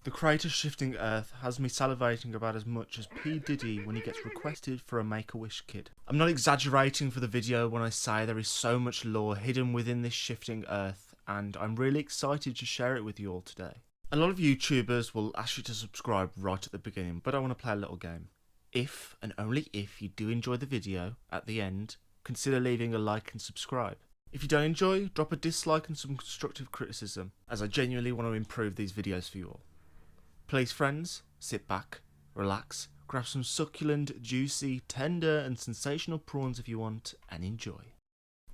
The crater shifting earth has me salivating about as much as P. Diddy when he gets requested for a Make-A-Wish kid. I'm not exaggerating for the video when I say there is so much lore hidden within this shifting earth, and I'm really excited to share it with you all today. A lot of YouTubers will ask you to subscribe right at the beginning, but I want to play a little game. If, and only if, you do enjoy the video, at the end, consider leaving a like and subscribe. If you don't enjoy, drop a dislike and some constructive criticism, as I genuinely want to improve these videos for you all. Please friends, sit back, relax, grab some succulent, juicy, tender and sensational prawns if you want, and enjoy.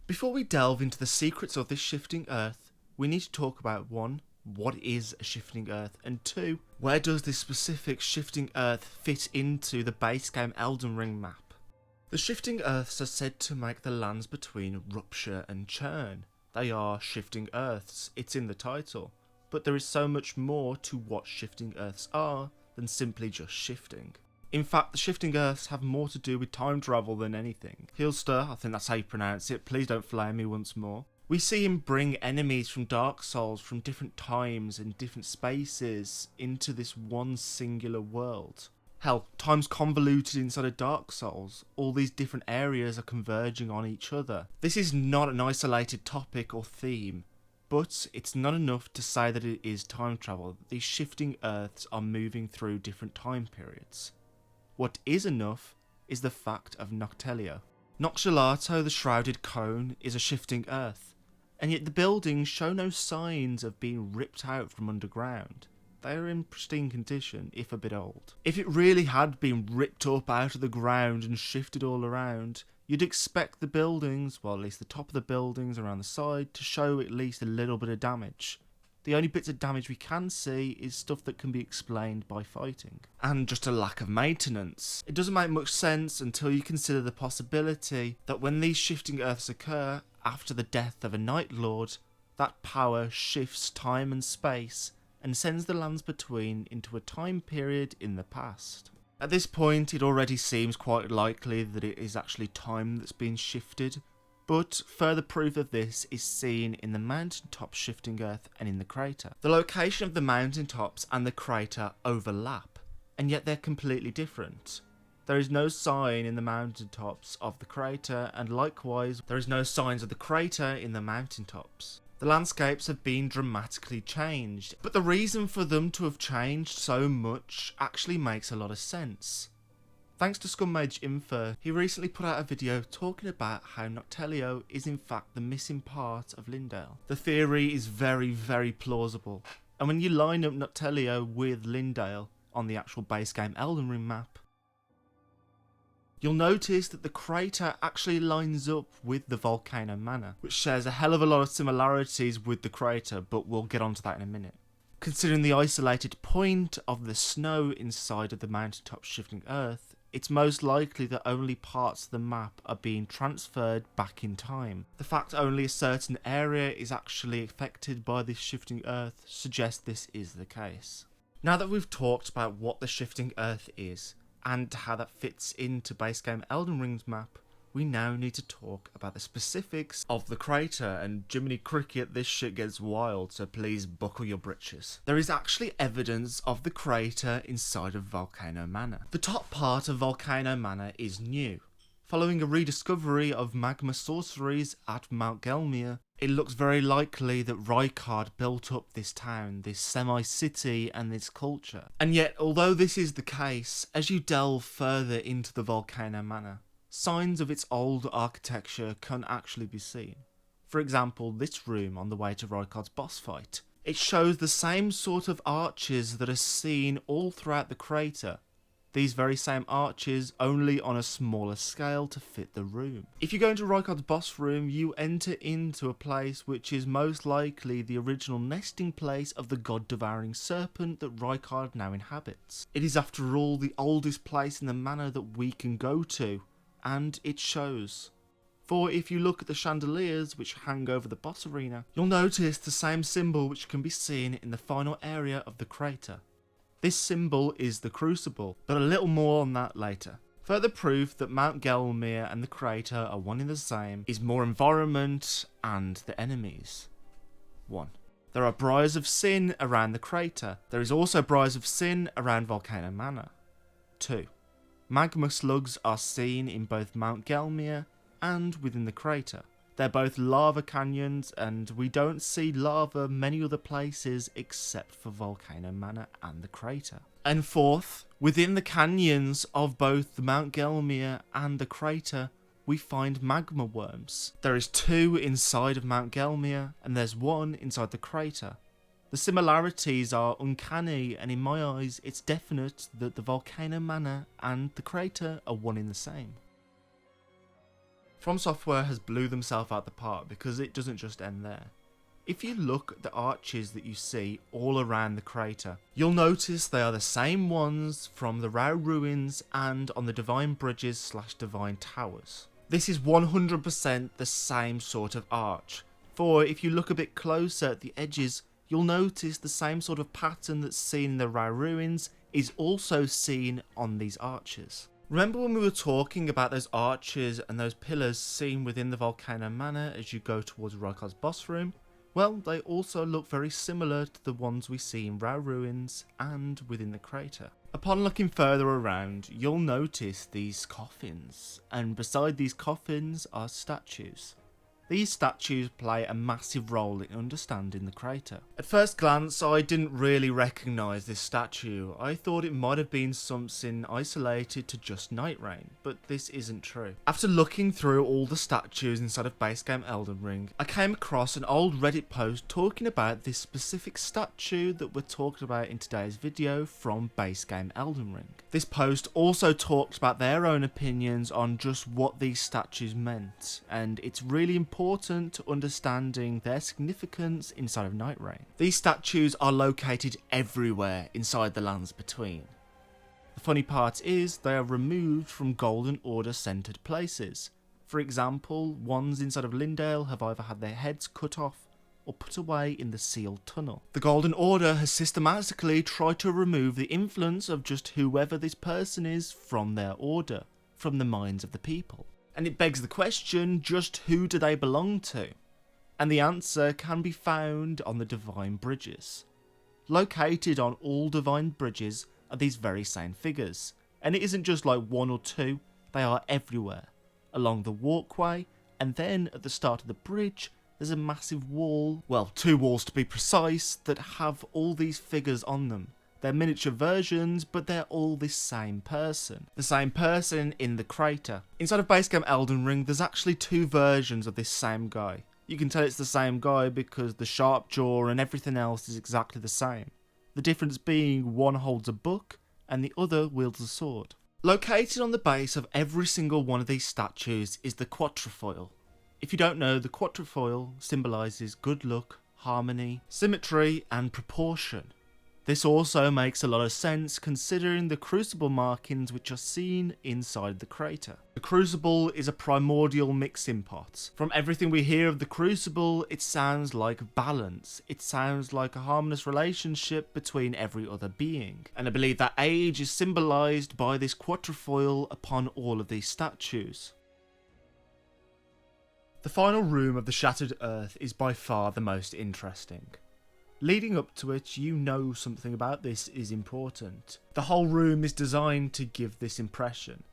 Before we delve into the secrets of this shifting earth, we need to talk about 1. What is a shifting earth? And 2. Where does this specific shifting earth fit into the base game Elden Ring map? The shifting earths are said to make the lands between rupture and churn. They are shifting earths, it's in the title. But there is so much more to what shifting earths are than simply just shifting. In fact, the shifting earths have more to do with time travel than anything. Heelster, I think that's how you pronounce it, please don't flame me once more. We see him bring enemies from Dark Souls from different times and different spaces into this one singular world. Hell, time's convoluted inside of Dark Souls. All these different areas are converging on each other. This is not an isolated topic or theme. But it's not enough to say that it is time travel. These shifting earths are moving through different time periods. What is enough is the fact of Noctilio. Noxalato, the shrouded cone, is a shifting earth, and yet the buildings show no signs of being ripped out from underground. They are in pristine condition, if a bit old. If it really had been ripped up out of the ground and shifted all around, you'd expect the buildings, well at least the top of the buildings around the side, to show at least a little bit of damage. The only bits of damage we can see is stuff that can be explained by fighting. And just a lack of maintenance. It doesn't make much sense until you consider the possibility that when these shifting earths occur after the death of a Night Lord, that power shifts time and space and sends the lands between into a time period in the past. At this point, it already seems quite likely that it is actually time that's been shifted, but further proof of this is seen in the mountaintop shifting earth and in the crater. The location of the mountaintops and the crater overlap, and yet they're completely different. There is no sign in the mountaintops of the crater, and likewise, there is no signs of the crater in the mountaintops. The landscapes have been dramatically changed, but the reason for them to have changed so much actually makes a lot of sense. Thanks to Scummage Info, he recently put out a video talking about how Noctilio is in fact the missing part of Lindale. The theory is very plausible, and when you line up Noctilio with Lindale on the actual base game Elden Ring map, you'll notice that the crater actually lines up with the Volcano Manor, which shares a hell of a lot of similarities with the crater, but we'll get onto that in a minute. Considering the isolated point of the snow inside of the mountaintop shifting earth, it's most likely that only parts of the map are being transferred back in time. The fact only a certain area is actually affected by this shifting earth suggests this is the case. Now that we've talked about what the shifting earth is, and how that fits into base game Elden Ring's map, we now need to talk about the specifics of the crater, and Jiminy Cricket, this shit gets wild, so please buckle your britches. There is actually evidence of the crater inside of Volcano Manor. The top part of Volcano Manor is new. Following a rediscovery of magma sorceries at Mount Gelmir, it looks very likely that Rykard built up this town, this semi-city and this culture. And yet, although this is the case, as you delve further into the Volcano Manor, signs of its old architecture can actually be seen. For example, this room on the way to Rykard's boss fight. It shows the same sort of arches that are seen all throughout the crater. These very same arches, only on a smaller scale to fit the room. If you go into Rykard's boss room, you enter into a place which is most likely the original nesting place of the god-devouring serpent that Rykard now inhabits. It is after all the oldest place in the manor that we can go to, and it shows. For if you look at the chandeliers which hang over the boss arena, you'll notice the same symbol which can be seen in the final area of the crater. This symbol is the Crucible, but a little more on that later. Further proof that Mount Gelmir and the crater are one and the same is more environment and the enemies. 1. There are briars of sin around the crater. There is also briars of sin around Volcano Manor. 2. Magma slugs are seen in both Mount Gelmir and within the crater. They're both lava canyons, and we don't see lava many other places except for Volcano Manor and the crater. And 4th, within the canyons of both the Mount Gelmir and the crater, we find magma worms. There is 2 inside of Mount Gelmir, and there's 1 inside the crater. The similarities are uncanny, and in my eyes, it's definite that the Volcano Manor and the crater are one in the same. FromSoftware has blew themselves out the park because it doesn't just end there. If you look at the arches that you see all around the crater, you'll notice they are the same ones from the Roe ruins and on the Divine Bridges / Divine Towers. This is 100% the same sort of arch, for if you look a bit closer at the edges, you'll notice the same sort of pattern that's seen in the Roe ruins is also seen on these arches. Remember when we were talking about those arches and those pillars seen within the Volcano Manor as you go towards Rykar's boss room? Well, they also look very similar to the ones we see in Roe ruins and within the crater. Upon looking further around, you'll notice these coffins, and beside these coffins are statues. These statues play a massive role in understanding the crater. At first glance, I didn't really recognise this statue. I thought it might have been something isolated to just Nightreign, but this isn't true. After looking through all the statues inside of base game Elden Ring, I came across an old Reddit post talking about this specific statue that we're talking about in today's video from base game Elden Ring. This post also talked about their own opinions on just what these statues meant, and it's really important to understanding their significance inside of Nightreign. These statues are located everywhere inside the lands between. The funny part is they are removed from Golden Order centered places. For example, ones inside of Lindale have either had their heads cut off or put away in the sealed tunnel. The Golden Order has systematically tried to remove the influence of just whoever this person is from their order, from the minds of the people. And it begs the question, just who do they belong to? And the answer can be found on the Divine Bridges. Located on all Divine Bridges are these very same figures, and it isn't just like 1 or 2, they are everywhere. Along the walkway, and then at the start of the bridge, there's a massive wall, well, 2 walls to be precise, that have all these figures on them. They're miniature versions, but they're all this same person. The same person in the crater. Inside of base game Elden Ring, there's actually 2 versions of this same guy. You can tell it's the same guy because the sharp jaw and everything else is exactly the same. The difference being one holds a book and the other wields a sword. Located on the base of every single one of these statues is the quatrefoil. If you don't know, the quatrefoil symbolises good luck, harmony, symmetry and proportion. This also makes a lot of sense considering the crucible markings which are seen inside the crater. The crucible is a primordial mixing pot. From everything we hear of the crucible, it sounds like balance. It sounds like a harmonious relationship between every other being. And I believe that age is symbolised by this quatrefoil upon all of these statues. The final room of the Shattered Earth is by far the most interesting. Leading up to it, you know something about this is important. The whole room is designed to give this impression.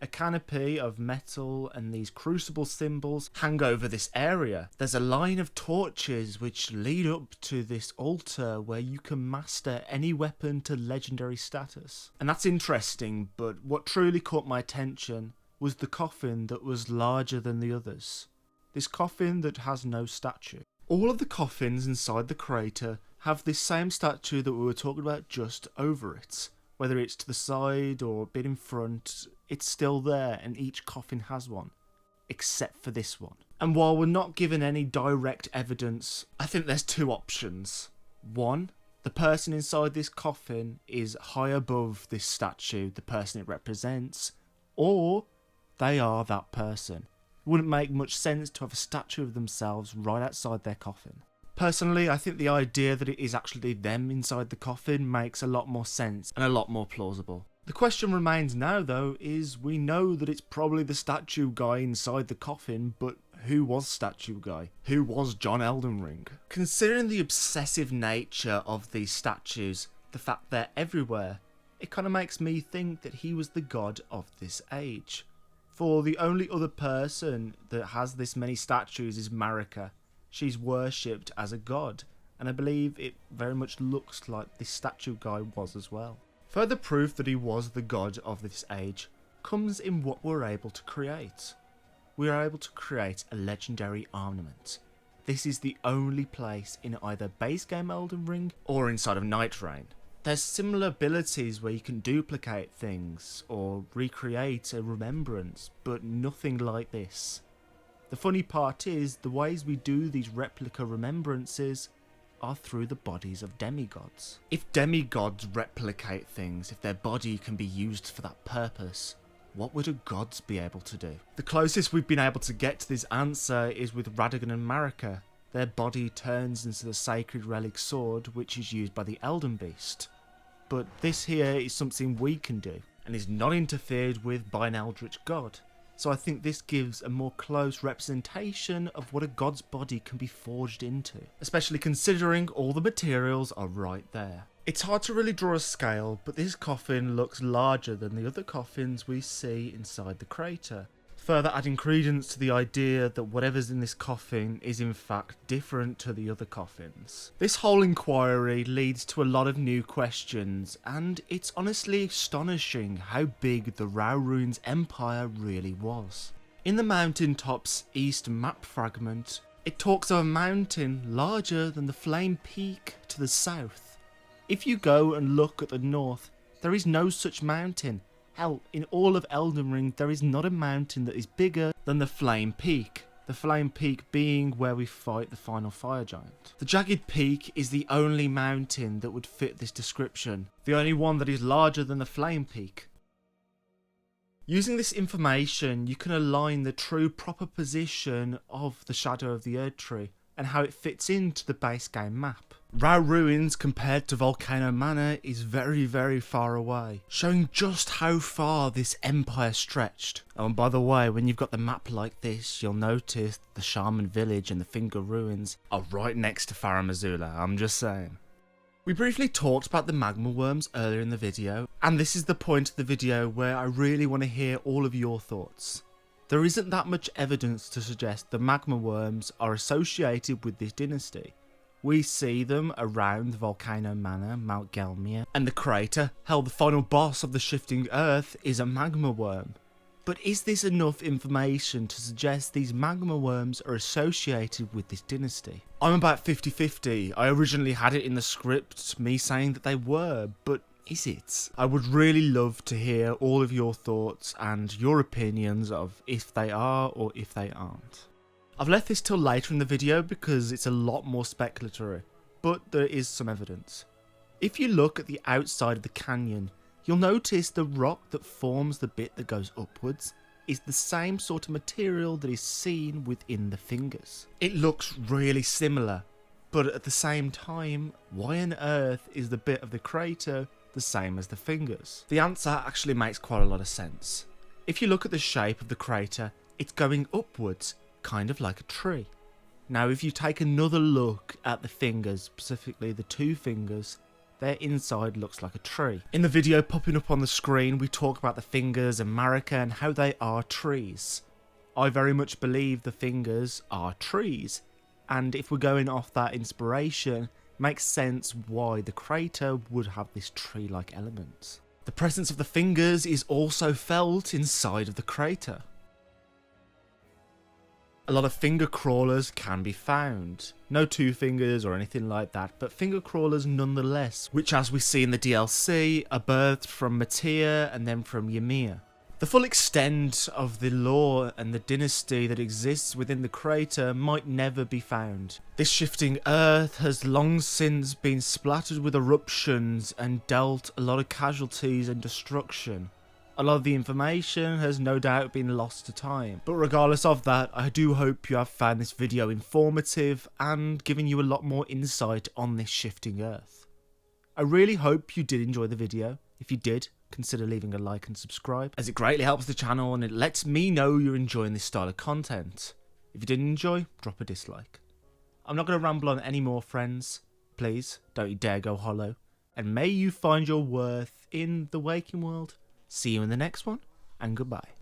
A canopy of metal and these crucible symbols hang over this area. There's a line of torches which lead up to this altar where you can master any weapon to legendary status. And that's interesting, but what truly caught my attention was the coffin that was larger than the others. This coffin that has no statue. All of the coffins inside the crater have this same statue that we were talking about just over it. Whether it's to the side or a bit in front, it's still there and each coffin has one. Except for this one. And while we're not given any direct evidence, I think there's 2 options. 1, the person inside this coffin is high above this statue, the person it represents, or they are that person. It wouldn't make much sense to have a statue of themselves right outside their coffin. Personally, I think the idea that it is actually them inside the coffin makes a lot more sense and a lot more plausible. The question remains now though is we know that it's probably the statue guy inside the coffin, but who was Statue Guy? Who was John Elden Ring? Considering the obsessive nature of these statues, the fact they're everywhere, it kind of makes me think that he was the god of this age. For the only other person that has this many statues is Marika. She's worshipped as a god, and I believe it very much looks like this Statue Guy was as well. Further proof that he was the god of this age comes in what we're able to create. We are able to create a legendary armament. This is the only place in either base game Elden Ring or inside of Nightreign. There's similar abilities where you can duplicate things or recreate a remembrance, but nothing like this. The funny part is, the ways we do these replica remembrances are through the bodies of demigods. If demigods replicate things, if their body can be used for that purpose, what would a gods be able to do? The closest we've been able to get to this answer is with Radagon and Marika. Their body turns into the sacred relic sword, which is used by the Elden Beast. But this here is something we can do, and is not interfered with by an eldritch god. So I think this gives a more close representation of what a god's body can be forged into, especially considering all the materials are right there. It's hard to really draw a scale, but this coffin looks larger than the other coffins we see inside the crater, further adding credence to the idea that whatever's in this coffin is in fact different to the other coffins. This whole inquiry leads to a lot of new questions, and it's honestly astonishing how big the Roe Ruins Empire really was. In the mountaintop's east map fragment, it talks of a mountain larger than the Flame Peak to the south. If you go and look at the north, there is no such mountain. Hell, in all of Elden Ring, there is not a mountain that is bigger than the Flame Peak. The Flame Peak being where we fight the final fire giant. The Jagged Peak is the only mountain that would fit this description. The only one that is larger than the Flame Peak. Using this information, you can align the true proper position of the Shadow of the Erdtree and how it fits into the base game map. Roe Ruins compared to Volcano Manor is very, very far away, showing just how far this empire stretched. Oh, and by the way, when you've got the map like this, you'll notice the Shaman Village and the Finger Ruins are right next to Farum Azula, I'm just saying. We briefly talked about the magma worms earlier in the video, and this is the point of the video where I really want to hear all of your thoughts. There isn't that much evidence to suggest the magma worms are associated with this dynasty. We see them around Volcano Manor, Mount Gelmir, and the crater. Hell, the final boss of the Shifting Earth is a magma worm. But is this enough information to suggest these magma worms are associated with this dynasty? I'm about 50-50. I originally had it in the script, me saying that they were, but is it? I would really love to hear all of your thoughts and your opinions of if they are or if they aren't. I've left this till later in the video because it's a lot more speculatory, but there is some evidence. If you look at the outside of the canyon, you'll notice the rock that forms the bit that goes upwards is the same sort of material that is seen within the fingers. It looks really similar, but at the same time, why on earth is the bit of the crater the same as the fingers? The answer actually makes quite a lot of sense. If you look at the shape of the crater, it's going upwards, kind of like a tree. Now if you take another look at the fingers, specifically the two fingers, their inside looks like a tree. In the video popping up on the screen, we talk about the fingers and Marika and how they are trees. I very much believe the fingers are trees, and if we're going off that inspiration, makes sense why the crater would have this tree-like element. The presence of the fingers is also felt inside of the crater. A lot of finger crawlers can be found. No two fingers or anything like that, but finger crawlers nonetheless, which as we see in the DLC, are birthed from Matia and then from Ymir. The full extent of the lore and the dynasty that exists within the crater might never be found. This shifting earth has long since been splattered with eruptions and dealt a lot of casualties and destruction. A lot of the information has no doubt been lost to time, but regardless of that, I do hope you have found this video informative and given you a lot more insight on this shifting earth. I really hope you did enjoy the video. If you did, consider leaving a like and subscribe, as it greatly helps the channel and it lets me know you're enjoying this style of content. If you didn't enjoy, drop a dislike. I'm not going to ramble on any more, friends. Please, don't you dare go hollow. And may you find your worth in the waking world. See you in the next one, and goodbye.